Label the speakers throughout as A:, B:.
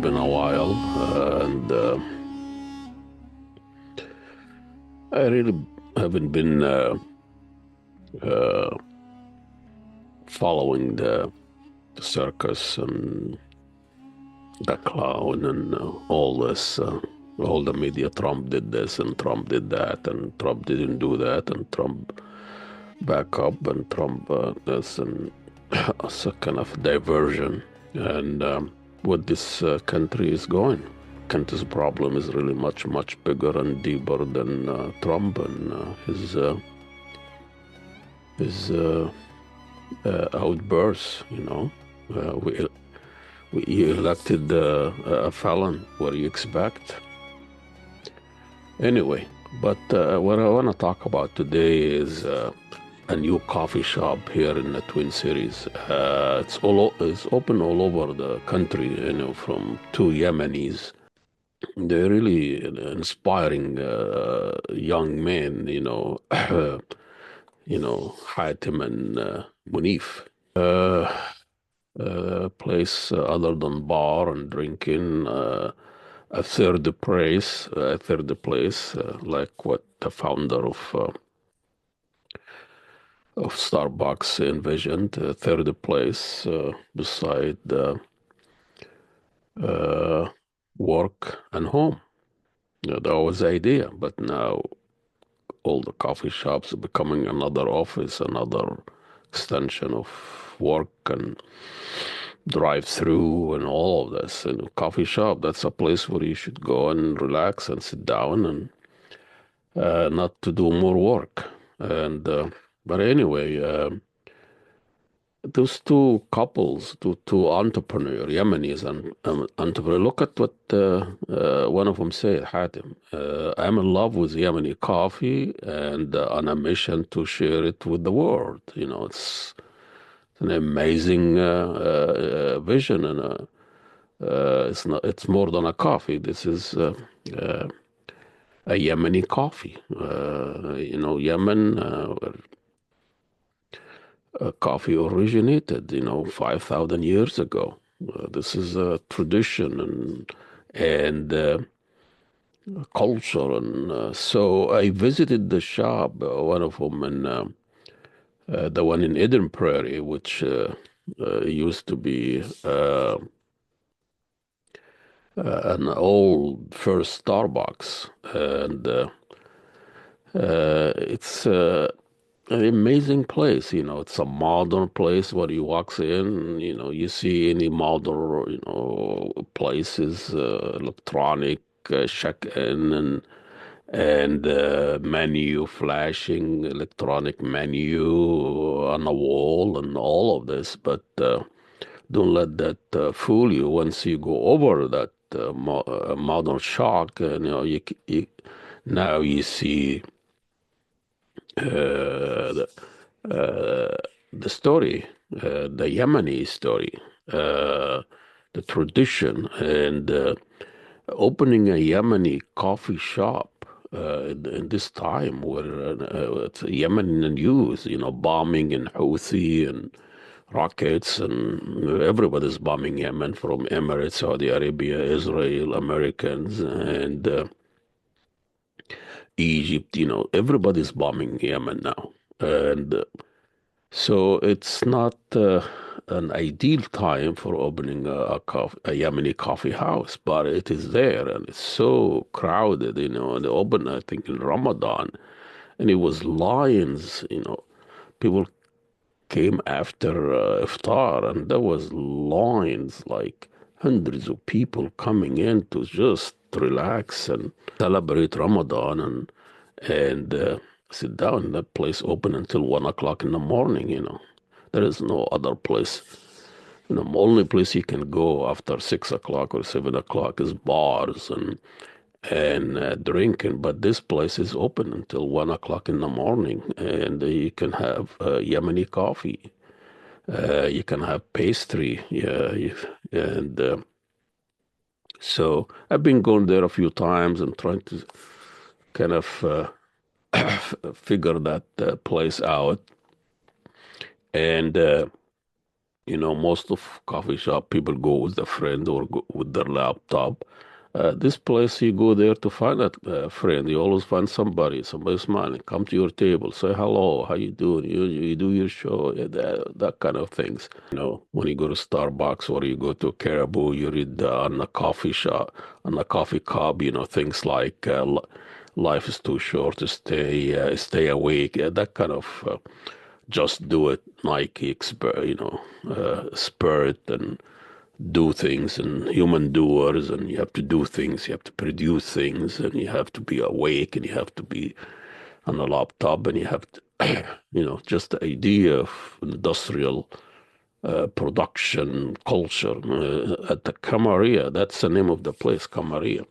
A: been a while, and I really haven't been uh, following the circus and the clown and all this. All the media, Trump did this and Trump did that, and Trump didn't do that, and Trump back up, and Trump this, and it's a kind of diversion. And what this country is going. Country's problem is really much, much bigger and deeper than Trump and his outbursts. We elected a felon. What do you expect? Anyway, but what I want to talk about today is a new coffee shop here in the Twin Cities. It's open all over the country. From two Yemenis. They're really inspiring young men. Hatem and Munif. Place other than bar and drinking. A third place, like what the founder of Starbucks envisioned. Third place beside work and home. That was the idea, but now all the coffee shops are becoming another office, another extension of work and drive-through and all of this. And a coffee shop, that's a place where you should go and relax and sit down and not to do more work. And but anyway, those two couples, two entrepreneurs, Yemenis and entrepreneur. Look at what one of them said, Hatem. I'm in love with Yemeni coffee and on a mission to share it with the world. It's an amazing vision, and it's more than a coffee. This is a Yemeni coffee. Yemen, where coffee originated, 5,000 years ago. This is a tradition and culture. And so I visited the shop, one of them, and the one in Eden Prairie, which used to be an old first Starbucks. And it's an amazing place. It's a modern place where you walks in, you see any modern, places, electronic check-in and menu flashing, electronic menu on the wall and all of this. But don't let that fool you. Once you go over that modern shock, now you see the, the story, the Yemeni story, the tradition, and opening a Yemeni coffee shop in this time where it's Yemen in the news, bombing and Houthi and rockets, and everybody's bombing Yemen, from Emirates, Saudi Arabia, Israel, Americans, and Egypt. Everybody's bombing Yemen now. And so it's not an ideal time for opening a Yemeni coffee house, but it is there, and it's so crowded. And they opened, I think, in Ramadan, and it was lines. People came after iftar, and there was lines, like hundreds of people coming in to just relax and celebrate Ramadan and sit down. That place open until 1 o'clock in the morning. There is no other place. Only place you can go after 6 o'clock or 7 o'clock is bars and drinking. But this place is open until 1 o'clock in the morning, and you can have Yemeni coffee. You can have pastry, yeah, and so I've been going there a few times and trying to kind of figure that place out. And Most of coffee shop people go with a friend or go with their laptop. This place, you go there to find that friend. You always find somebody smiling, come to your table, say hello, how you doing? You do your show, yeah, that kind of things. When you go to Starbucks or you go to Caribou, you read on the coffee shop, on the coffee cup, things like life is too short to stay awake, that kind of just do it, Nike, spirit and do things and human doers, and you have to do things, you have to produce things, and you have to be awake, and you have to be on a laptop, and you have to, just the idea of industrial production culture at the Qamaria. That's the name of the place, Qamaria.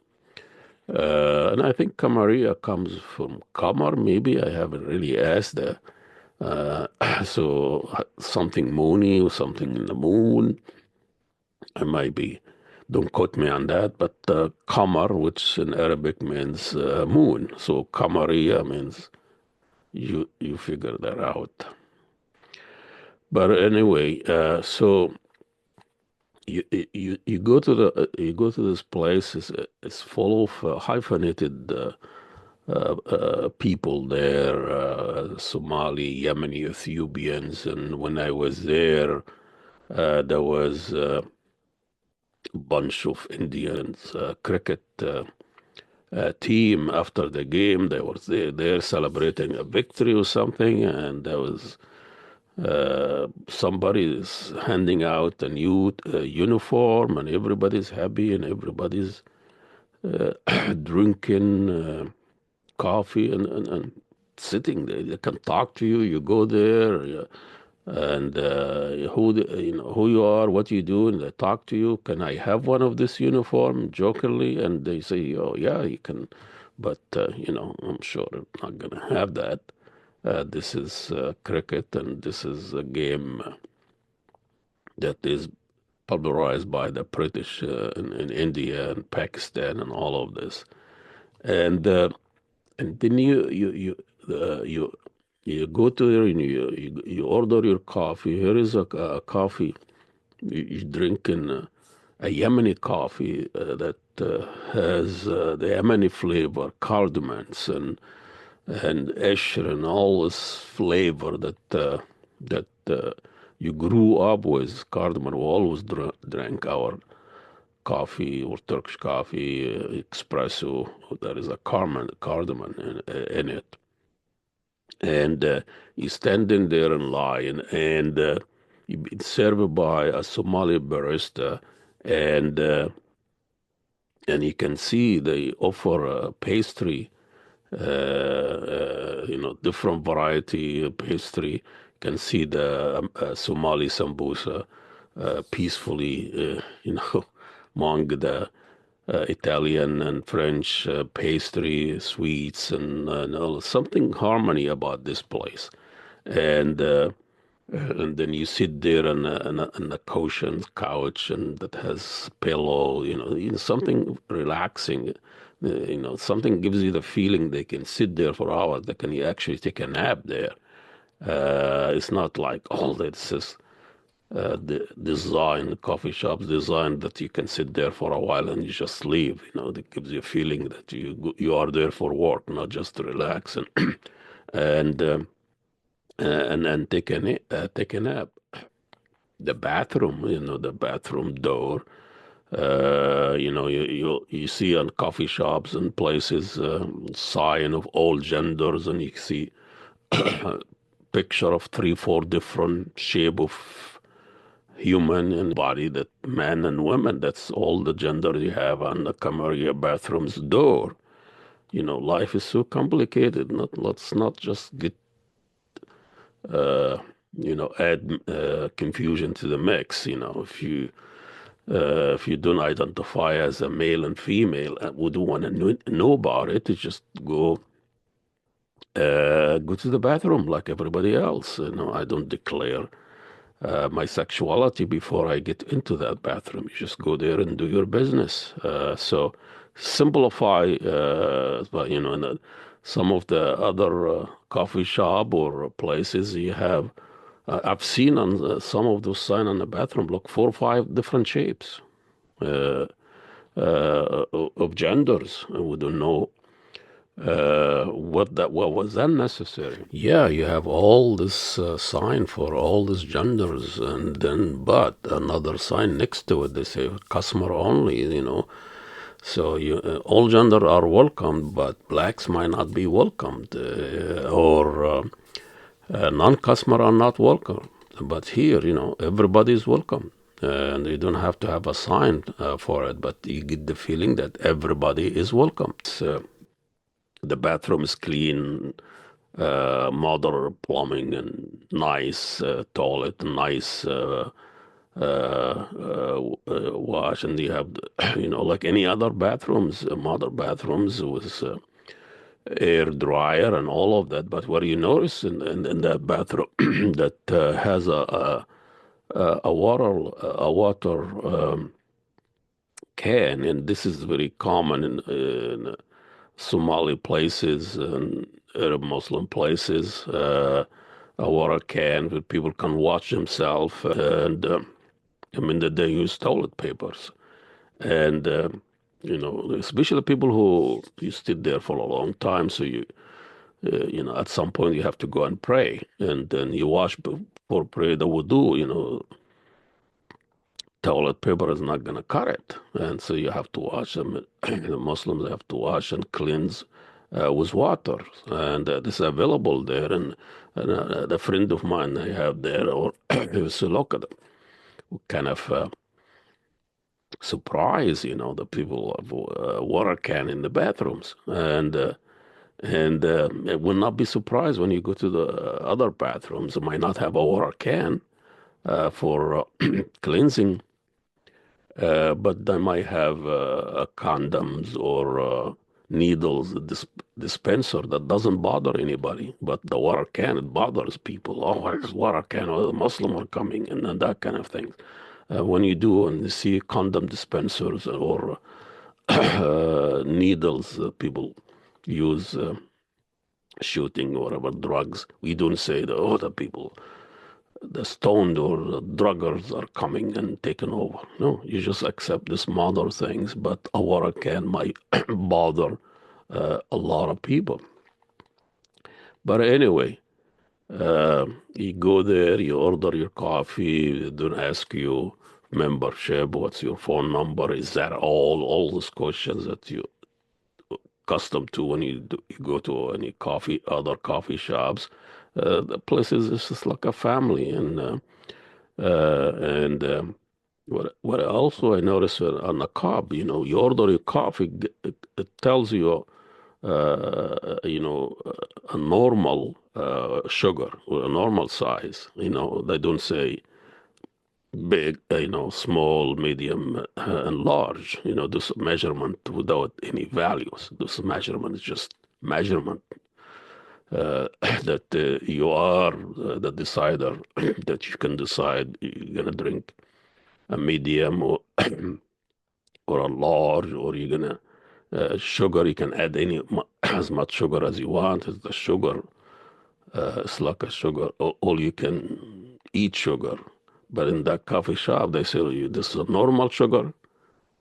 A: And I think Qamaria comes from Qamar, maybe. I haven't really asked that. So something moony or something in the moon. I might be, don't quote me on that, but Qamar, which in Arabic means moon. So Qamariya means you figure that out. But anyway, so you go to this place. It's full of hyphenated people there, Somali, Yemeni, Ethiopians, and when I was there, there was a bunch of Indians, cricket team. After the game, they were there celebrating a victory or something, and there was somebody is handing out a new uniform, and everybody's happy, and everybody's drinking coffee and sitting there. They can talk to you. You go there, and who you are, what you do, and they talk to you. Can I have one of this uniform? Jokingly, and they say, "Oh yeah, you can," but I'm sure I'm not gonna have that. This is cricket, and this is a game that is popularized by the British in India and Pakistan and all of this. And then you go to there and you order your coffee. Here is a coffee. You drink in a Yemeni coffee that has the Yemeni flavor, cardamoms and esher and all this flavor that you grew up with. Cardamom, we always drank our coffee or Turkish coffee, espresso. There is a cardamom in it. And you stand in there in line, and you be served by a Somali barista, and you can see they offer a pastry, different variety of pastry. You can see the Somali Sambous peacefully, among the Italian and French pastry, sweets, and something harmony about this place. And and then you sit there on a cushioned couch and that has pillow, something relaxing. Something gives you the feeling they can sit there for hours. They can actually take a nap there. It's not like all this is the design, coffee shops design that you can sit there for a while and you just leave. That gives you a feeling that you are there for work, not just to relax and and take a nap. The bathroom, the bathroom door. You see on coffee shops and places sign of all genders, and you see picture of three, four different shape of human and body, that men and women. That's all the gender you have on the Qamaria bathroom's door. Life is so complicated. Let's not just get uh, add confusion to the mix. If you don't identify as a male and female and would want to know about it, you just go to the bathroom like everybody else. I don't declare my sexuality before I get into that bathroom. You just go there and do your business. So simplify, but some of the other coffee shop or places you have I've seen on some of those signs on the bathroom, look, 4 or 5 different shapes uh, of genders. We don't know what was that necessary. Yeah, you have all this sign for all these genders, and then but another sign next to it. They say customer only. So all gender are welcome, but blacks might not be welcomed, or non-customer are not welcome. But here, everybody is welcome, and you don't have to have a sign for it. But you get the feeling that everybody is welcome. The bathroom is clean, modern plumbing, and nice toilet, nice wash, and you have, like any other bathrooms, modern bathrooms with air dryer and all of that. But what you notice in that bathroom that has a water can, and this is very common in Somali places and Arab Muslim places, a water can where people can wash themselves, and I mean that they use toilet papers, and especially people who you sit there for a long time, so at some point you have to go and pray, and then you wash before pray the wudu, toilet paper is not going to cut it. And so you have to wash them. The Muslims have to wash and cleanse with water. And this is available there. And the friend of mine I have there, or he was look at kind of surprised, the people have water can in the bathrooms. And it will not be surprised when you go to the other bathrooms. It might not have a water can for cleansing. But they might have condoms or needles, dispenser that doesn't bother anybody. But the water can, it bothers people. Oh, where's water can? Oh, the Muslim are coming, and that kind of thing. When you do and you see condom dispensers or needles that people use shooting or whatever drugs, we don't say the people the stoned or the druggers are coming and taking over. No, you just accept these modern things, but a water can might bother a lot of people. But anyway, you go there, you order your coffee, they don't ask you membership, what's your phone number, is that all those questions that you accustomed to when you go to any other coffee shops. The place is just like a family, and what also I noticed on the cup, you order your coffee, it tells you, a normal sugar or a normal size. They don't say big, small, medium, and large. This measurement without any values. This measurement is just measurement. That you are the decider, that you can decide you're gonna drink a medium or or a large, or you're gonna sugar. You can add as much sugar as you want. It's the sugar. It's like a sugar. All you can eat sugar. But in that coffee shop, they say you this is a normal sugar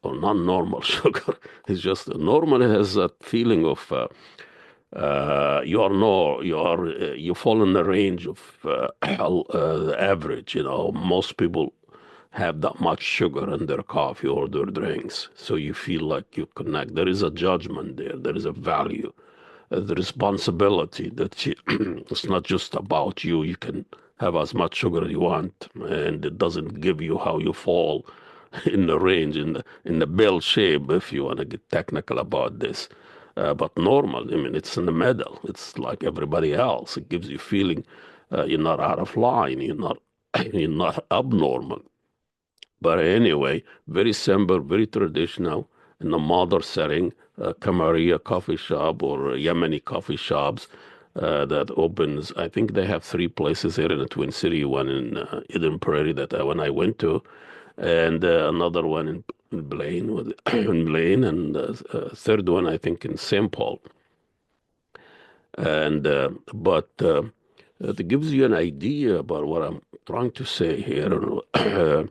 A: or non-normal sugar. It's just normal. It has that feeling of you fall in the range of the average. Most people have that much sugar in their coffee or their drinks, so you feel like you connect. There is a judgment there. There is a value, the responsibility that it's not just about you. You can have as much sugar as you want, and it doesn't give you how you fall in the range, in the bell shape, if you want to get technical about this. But normal, I mean, it's in the middle. It's like everybody else. It gives you feeling you're not out of line. You're not you're not abnormal. But anyway, very simple, very traditional in a modern setting. Qamaria Coffee Shop or Yemeni Coffee Shops that opens. I think they have 3 places here in the Twin City. One in Eden Prairie that when I went to, and another one in Blaine, in Blaine, and third one I think in St. Paul. And but It gives you an idea about what I'm trying to say here. I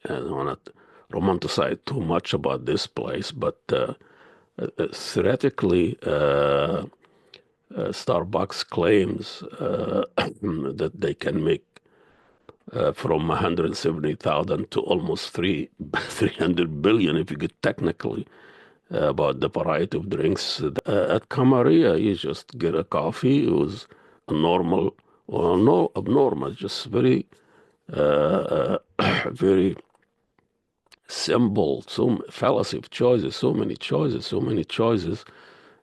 A: don't want to romanticize too much about this place, but theoretically, Starbucks claims that they can make from 170,000 to almost 300 billion if you get technically about the variety of drinks. At Qamaria, you just get a coffee. It was a normal or no abnormal, just very, very simple. So fallacy of choices, so many choices, so many choices.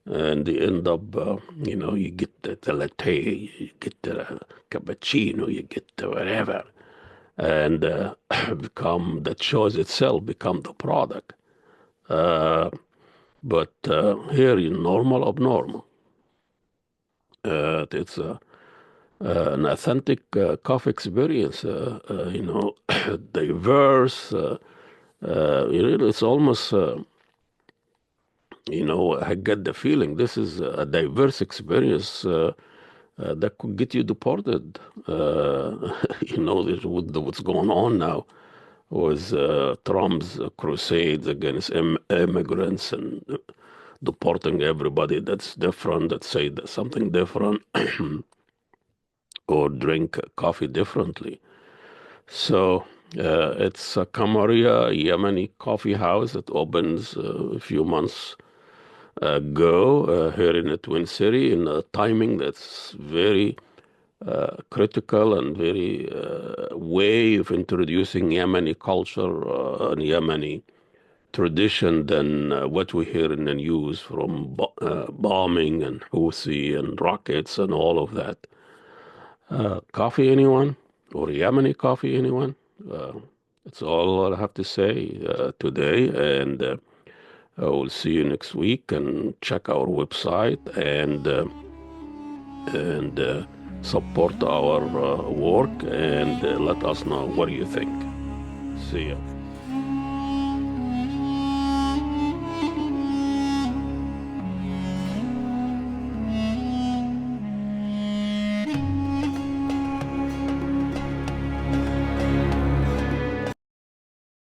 A: And you end up, you get the latte, you get the cappuccino, you get the whatever, and become the choice itself, become the product. But here in normal, abnormal. It's an authentic coffee experience, diverse. It's almost, I get the feeling this is a diverse experience that could get you deported. With what's going on now with Trump's crusades against immigrants and deporting everybody that's different, that say something different or drink coffee differently. So it's a Qamaria Yemeni Coffee House that opens a few months ago here in the Twin City in a timing that's very critical and very way of introducing Yemeni culture and Yemeni tradition than what we hear in the news from bombing and Houthi and rockets and all of that. Coffee, anyone? Or Yemeni coffee, anyone? That's all I have to say today. And I will see you next week, and check our website and support our work, and let us know what you think. See ya.